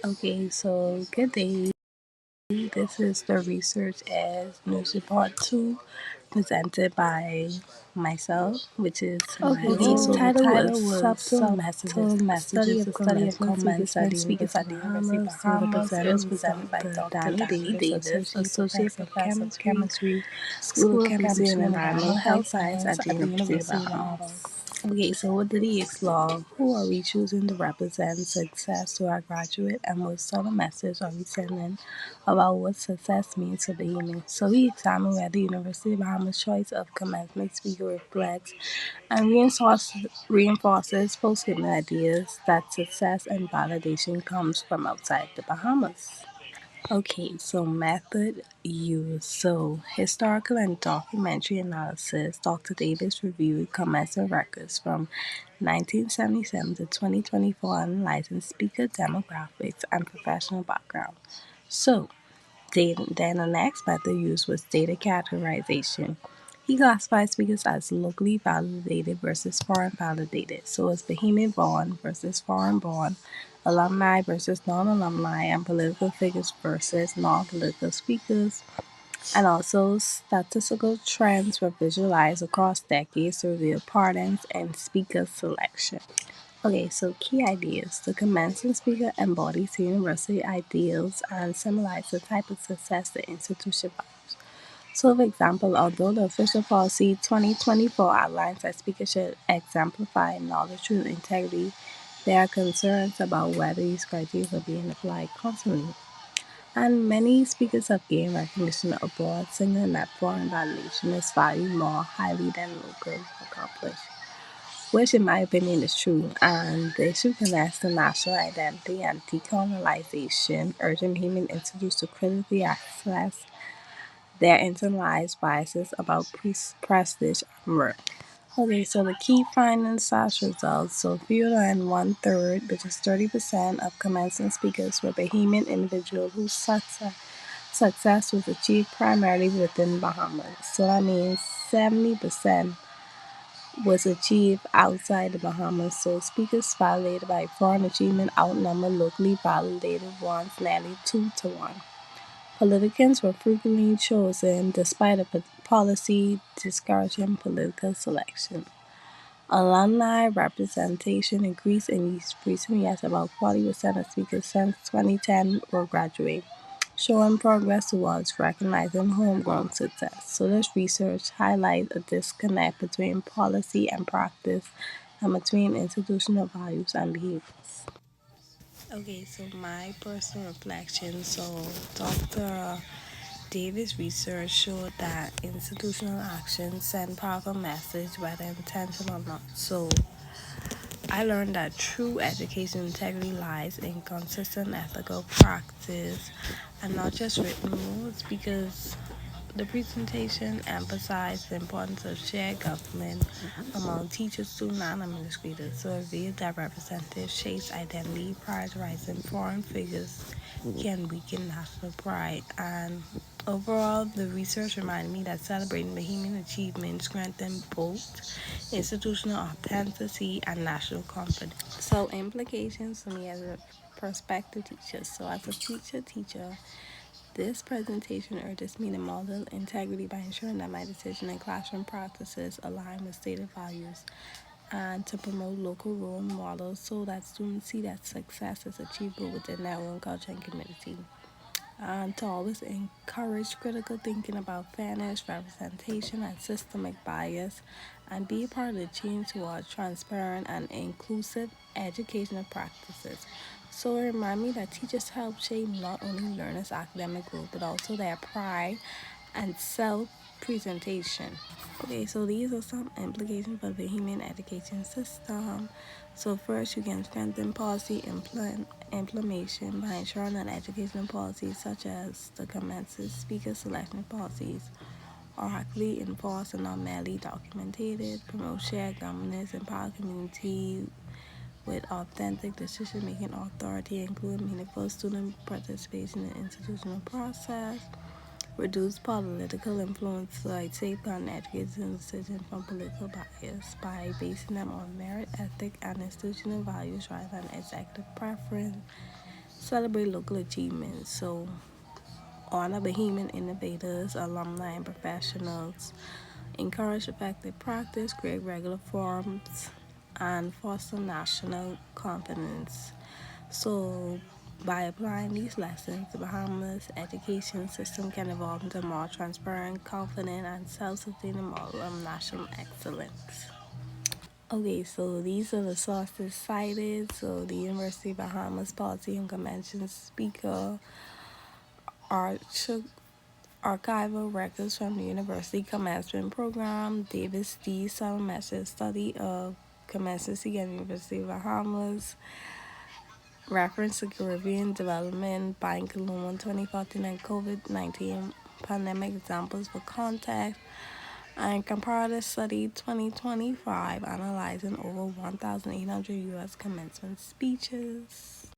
Okay, so good day. This is the Research as News Report 2 presented by myself, which is Okay, so the title was Subtle Messages, a study of commencement speakers at the University of Bahamas. It was presented by Dr. Danny Davis, Associate Professor of Chemistry, School of Chemistry and Environmental Health Science at the University of Bahamas. Okay, so what did he explore? Who are we choosing to represent success to our graduate, and what sort of message are we sending about what success means for the human? So we examined whether the University of Bahamas' choice of commencement speaker reflects and reinforces post-given ideas that success and validation comes from outside the Bahamas. Okay, so method used. So historical and documentary analysis. Dr. Davis reviewed commencement records from 1977 to 2024, analyzing speaker demographics and professional background. So then the next method used was data categorization. He classified speakers as locally validated versus foreign validated. So it's Bahamian born versus foreign born, alumni versus non alumni, and political figures versus non political speakers. And also, statistical trends were visualized across decades to reveal patterns in speaker selection. Okay, so key ideas. The commencement speaker embodies university ideals and symbolizes the type of success the institution values. So, for example, although the official policy 2024 outlines that speakers should exemplify knowledge, truth, and integrity, there are concerns about whether these criteria are being applied constantly. And many speakers have gained recognition abroad, signaling that foreign validation is valued more highly than local accomplishment, which in my opinion is true, and the issue connects to national identity and decolonization, urging human institutes to critically assess their internalized biases about prestige and work. Okay, so the key findings slash results. So fewer than one third, which is 30% of commencement speakers were Bahamian individuals whose success was achieved primarily within Bahamas. So that means 70% was achieved outside the Bahamas, so speakers validated by foreign achievement outnumber locally validated ones nearly 2 to 1. Politicians were frequently chosen despite a policy discouraging political selection. Alumni representation increased in recent years. About 40% of speakers since 2010 will graduate, showing progress towards recognizing homegrown success. So this research highlights a disconnect between policy and practice and between institutional values and behaviors. Okay, so my personal reflection. So Dr. Davis' research showed that institutional actions send powerful message whether intentional or not. So I learned that true education integrity lies in consistent ethical practice and not just written rules, because the presentation emphasized the importance of shared government among teachers, students, and administrators. So it revealed that representative shapes identity, prioritizing foreign figures can weaken national pride. And overall, the research reminded me that celebrating Bahamian achievements strengthens both institutional authenticity and national confidence. So implications for me as a prospective teacher. So as a teacher, this presentation urges me to model integrity by ensuring that my decision and classroom practices align with stated values, and to promote local role models so that students see that success is achievable within their own culture and community, and to always encourage critical thinking about fairness, representation, and systemic bias, and be a part of the change towards transparent and inclusive educational practices. So it reminds me that teachers help shape not only learners' academic growth, but also their pride and self presentation. Okay, so these are some implications for the human education system. So first, you can strengthen policy implementation by ensuring that educational policies such as the commences speaker selection policies are accurately enforced and not merely documented. Promote shared governance, empower community with authentic decision-making authority, include meaningful student participation in the institutional process. Reduce political influence, like safeguarding education decisions from political bias by basing them on merit, ethic, and institutional values rather than executive preference. celebrate local achievements. So, honor Bahamian innovators, alumni, and professionals. Encourage effective practice, create regular forums, and foster national confidence. So, by applying these lessons, the Bahamas education system can evolve into a more transparent, confident, and self-sustaining model of national excellence. Okay, so these are the sources cited. So, the University of Bahamas Policy and Convention Speaker, archival records from the University Commencement Program, Davis D. Salametric Study of Commencement at the University of Bahamas, reference to Caribbean Development by Kaluma 2014 and COVID-19 pandemic examples for context, and comparative study 2025 analyzing over 1,800 U.S. commencement speeches.